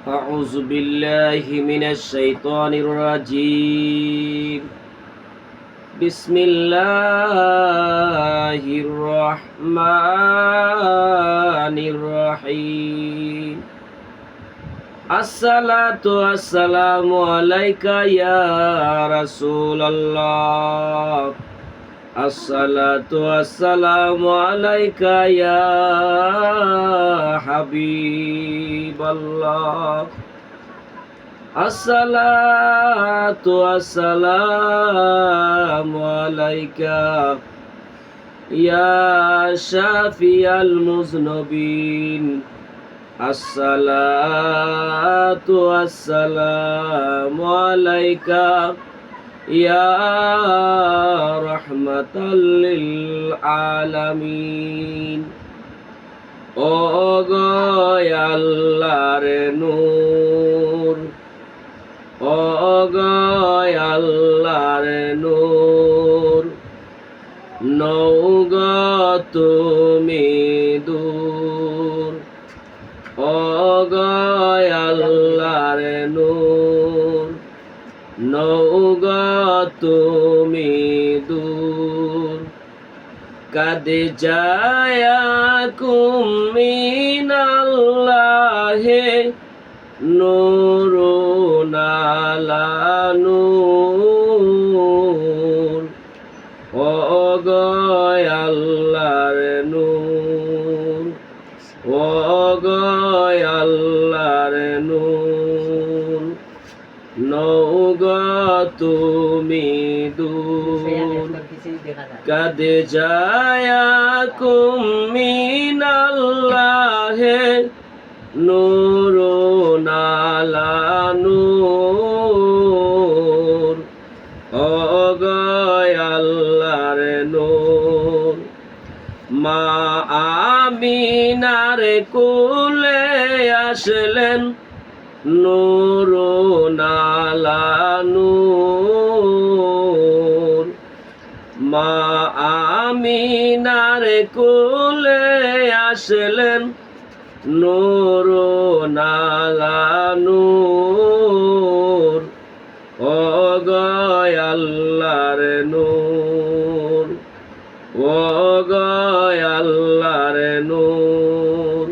أعوذ بالله من الشيطان الرجيم. بسم الله الرحمن الرحيم. الصلاة والسلام عليك يا رسول الله. الصلاة والسلام عليك يا حبيب الله. الصلاة والسلام عليك يا شافي المذنبين. الصلاة والسلام عليك يا رحمة للعالمين. ও গো আল্লাহর নূর, ও গো আল্লাহর নূর, নও গো তুমি দূর। ও গো আল্লাহর নূর, নও গো তুমি দূর। কাদে জায়াকুম মিনাল্লাহি নূরুন আলা নূর। ও গো আল্লাহর নূর, ও গো আল্লাহর নূর, নও গো তুমি দূর। কাদে জায়াকুম মিনাল্লাহি নূরুন আলা নূর। ও গো আল্লাহর নূর। মা আমিনার কোলে আসলেন নূরুন আলা নূর। মা আমিনার কোলে আসলেন নূরুন আলা নূর। ও গো আল্লাহর নূর, ও গো আল্লাহর নূর,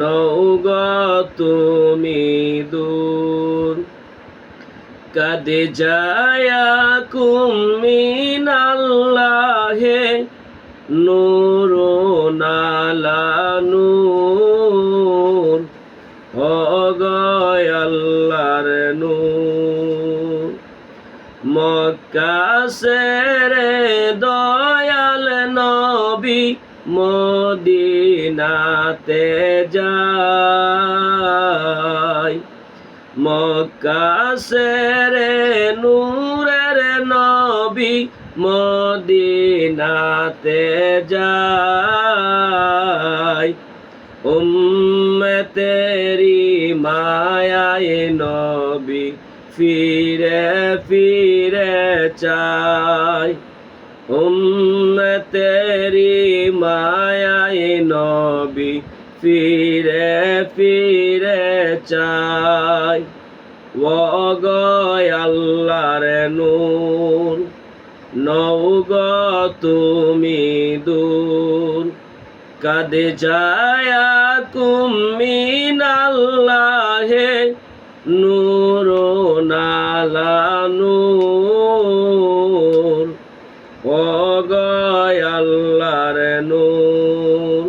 নও গো তুমি দূর। কাদে জায়াকুম মিনাল্লাহি নূরুন আলা নূর। ও গো আল্লাহর নূর। মক্কা ছেড়ে দয়াল নবী মদিনাতে যায়। মক্কা ছেড়ে নূরের নবী মদিনাতে যায়। উম্মতেরি মায়ায় নবী ফিরে ফিরে চায়। উম্মতেরি মায়ায় নবী ফিরে ফিরে চায়। ও গো আল্লাহর নূর, নও গো তুমি দূর। কাদে জায়াকুম মিনাল্লাহি নূরুন আলা নূর। ও গো আল্লাহর নূর।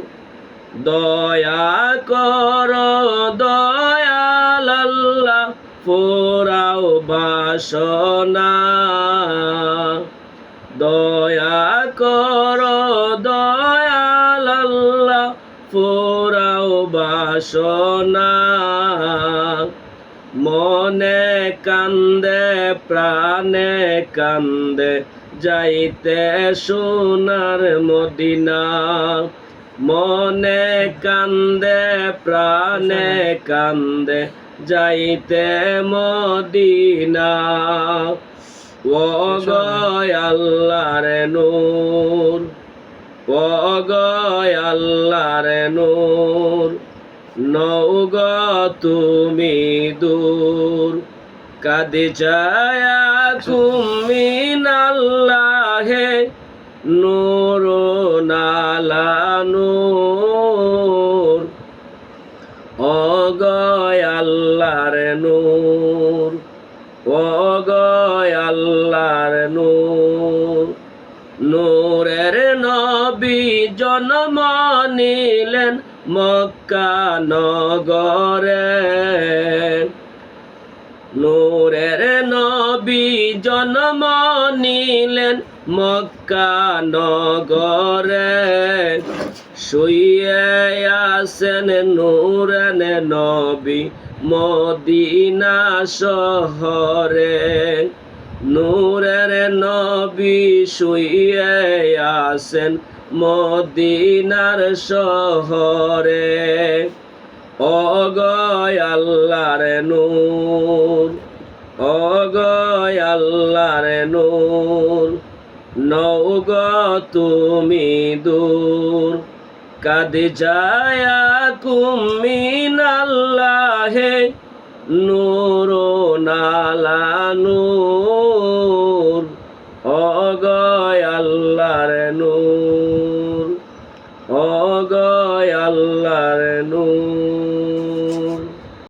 দয়া করো দয়াল আল্লাহ পোড়াও বাসনা। দয়া করো দয়াল আল্লাহ পোড়াও বাসনা। মনে কান্দে প্রাণে কান্দে যাইতে সোনার মদিনা। মনে কান্দে প্রাণে কান্দে যাইতে মদিনা। ও গো আল্লাহর নূর, ও গো আল্লাহর নূর, নৌগ তুমি দূর কাদি চায়া কুমিনাল্লাহে নূর নালা নূর অগয় আল্লাহর নূর অগয় আল্লাহর নূর নূরের নবী জন্ম নিলেন মক্কা নগরে নূরের নবী জন্ম নিলেন মক্কা নগরে শুয়ে আছেন নূরের নবী মদিনা শহরে নূরের নবী শুয়ে আছেন মদিনার শহরে অগয় আল্লাহর নূর অগয় আল্লাহর নূর নৌগ তুমি দূর কাদি যায়া কুমিনাল্লাহে নূর নালা নূর অগয় আল্লাহর নূর অগয় আল্লাহর নূর